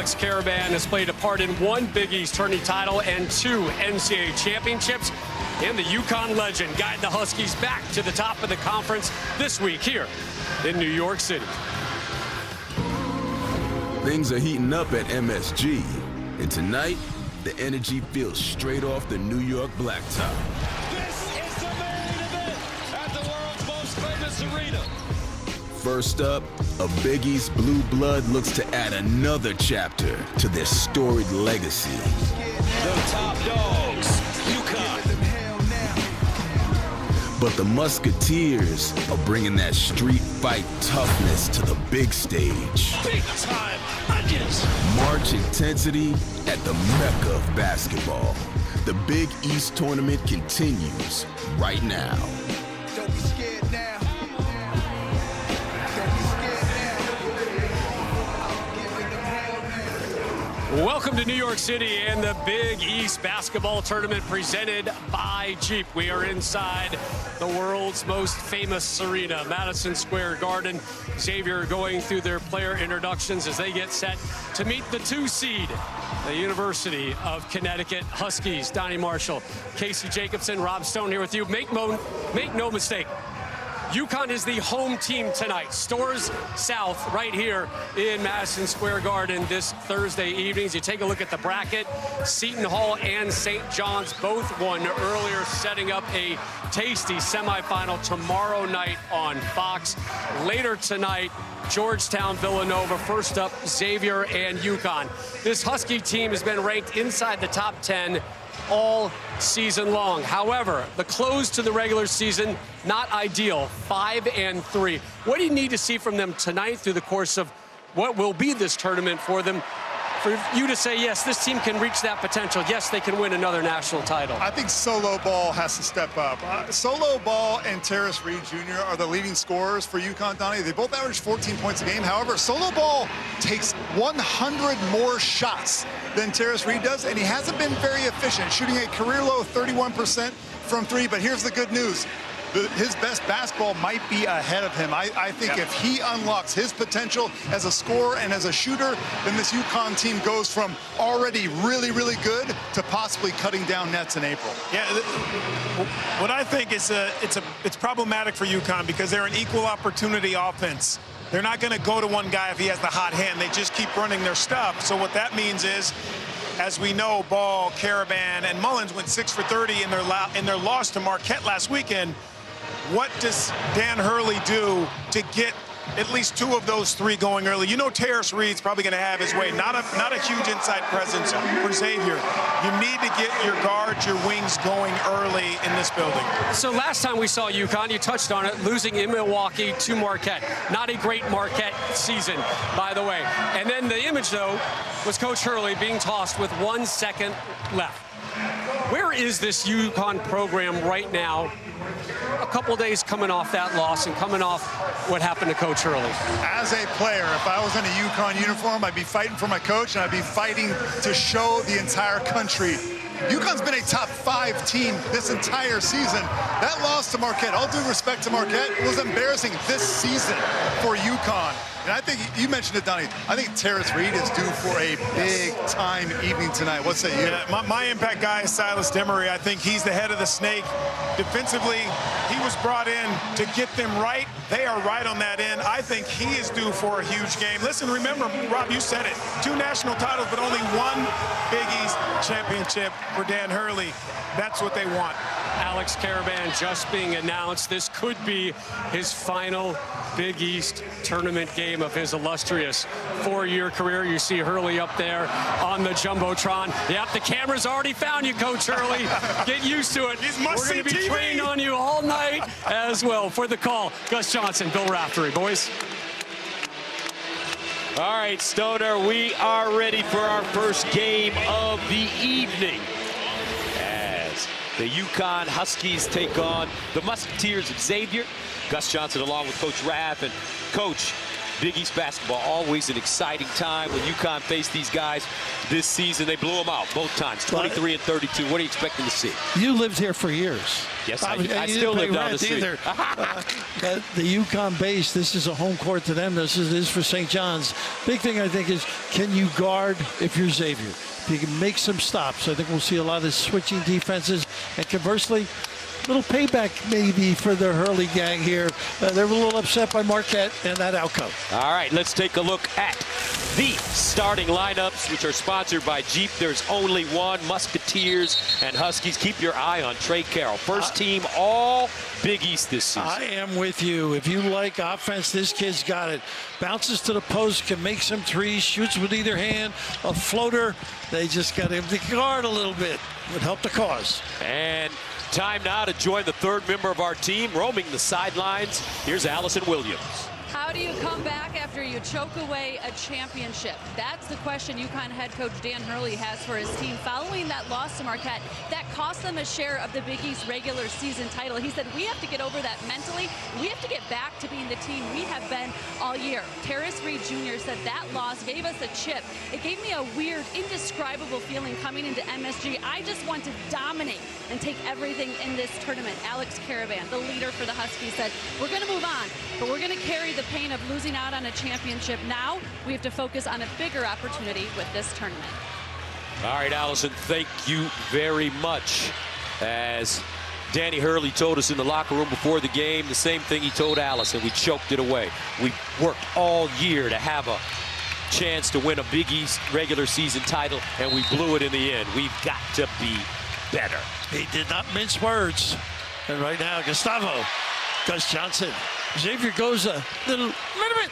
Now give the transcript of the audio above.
Alex Caravan has played a part in 1 Big East tourney title and 2 NCAA championships. And the UConn legend guide the Huskies back to the top of the conference this week here in New York City. Things are heating up at MSG, and tonight, the energy feels straight off the New York blacktop. This is the main event at the world's most famous arena. First up, a Big East blue blood looks to add another chapter to their storied legacy. The top dogs, UConn. But the Musketeers are bringing that street fight toughness to the big stage. Big time onions. March intensity at the Mecca of basketball. The Big East tournament continues right now. Don't be scared now. Don't be scared now. Welcome to New York City and the Big East basketball tournament presented by Jeep. We are inside the world's most famous arena, Madison Square Garden. Xavier going through their player introductions as they get set to meet the 2 seed, the University of Connecticut Huskies. Donnie Marshall, Casey Jacobson, Rob Stone here with you. Make no mistake. UConn is the home team tonight. Stores South right here in Madison Square Garden this Thursday evening. As you take a look at the bracket, Seton Hall and St. John's both won earlier, setting up a tasty semifinal tomorrow night on Fox. Later tonight, Georgetown, Villanova. First up, Xavier and UConn. This Husky team has been ranked inside the top 10 all season long. However, the close to the regular season, not ideal, 5-3. What do you need to see from them tonight through the course of what will be this tournament for them, for you to say, yes, this team can reach that potential, yes, they can win another national title? I think Solo Ball has to step up. Solo Ball and Terrace Reed Jr. are the leading scorers for UConn, Donnie. They both average 14 points a game. However, Solo Ball takes 100 more shots than Terrace Reed does, and he hasn't been very efficient, shooting a career-low 31% from 3. But here's the good news. His best basketball might be ahead of him. I think if he unlocks his potential as a scorer and as a shooter, then this UConn team goes from already really, really good to possibly cutting down nets in April. Yeah, what I think is it's problematic for UConn because they're an equal opportunity offense. They're not going to go to one guy if he has the hot hand. They just keep running their stuff. So what that means is, as we know, Ball, Caravan, and Mullins went 6 for 30 in their loss to Marquette last weekend. What does Dan Hurley do to get at least 2 of those 3 going early? You know Terrace Reed's probably going to have his way. Not a huge inside presence for Xavier. You need to get your guards, your wings going early in this building. So last time we saw UConn, you touched on it, losing in Milwaukee to Marquette. Not a great Marquette season, by the way. And then the image, though, was Coach Hurley being tossed with 1 second left. Where is this UConn program right now? A couple days coming off that loss and coming off what happened to Coach Hurley. As a player, if I was in a UConn uniform, I'd be fighting for my coach, and I'd be fighting to show the entire country. UConn's been a top 5 team this entire season. That loss to Marquette, all due respect to Marquette, was embarrassing this season for UConn. And I think, you mentioned it, Donnie, I think Terrace Reed is due for a big-time evening tonight. What's that you? Yeah, my impact guy is Silas Demery. I think he's the head of the snake. Defensively, he was brought in to get them right. They are right on that end. I think he is due for a huge game. Listen, remember, Rob, you said it. 2 national titles, but only 1 Big East championship for Dan Hurley. That's what they want. Alex Caravan just being announced. This could be his final Big East tournament game of his illustrious 4-year career. You see Hurley up there on the Jumbotron. Yep, the camera's already found you, Coach Hurley. Get used to it. We're going to be trained on you all night as well. For the call, Gus Johnson, Bill Raftery. Boys. All right, Stoner, we are ready for our first game of the evening. The UConn Huskies take on the Musketeers of Xavier. Gus Johnson along with Coach Raff. And Coach, Big East basketball, always an exciting time. When UConn faced these guys this season, they blew them out both times, 23 and 32. What are you expecting to see? You lived here for years. Yes, I still live down the street. Either. The UConn base, this is a home court to them. This is for St. John's. Big thing, I think, is can you guard if you're Xavier? If you can make some stops, I think we'll see a lot of switching defenses. And conversely, little payback maybe for the Hurley gang here. They were a little upset by Marquette and that outcome. All right, let's take a look at the starting lineups, which are sponsored by Jeep. There's only one, Musketeers and Huskies. Keep your eye on Trey Carroll. First team all Big East this season. I am with you. If you like offense, this kid's got it. Bounces to the post, can make some threes, shoots with either hand, a floater. They just got him to guard a little bit. Would help the cause. And time now to join the third member of our team, roaming the sidelines. Here's Allison Williams. How do you come back after you choke away a championship? That's the question UConn head coach Dan Hurley has for his team following that loss to Marquette that cost them a share of the Big East regular season title. He said, we have to get over that mentally. We have to get back to being the team we have been all year. Terrace Reed Jr. said that loss gave us a chip. It gave me a weird, indescribable feeling coming into MSG. I just want to dominate and take everything in this tournament. Alex Caravan, the leader for the Huskies, said, we're going to move on, but we're going to carry the pain of losing out on a championship. Now we have to focus on a bigger opportunity with this tournament. All right, Allison, thank you very much. As Danny Hurley told us in the locker room before the game, the same thing he told Allison. We choked it away. We worked all year to have a chance to win a Big East regular season title, and we blew it in the end. We've got to be better. He did not mince words. And right now, Gustavo, Gus Johnson. Xavier goes a little bit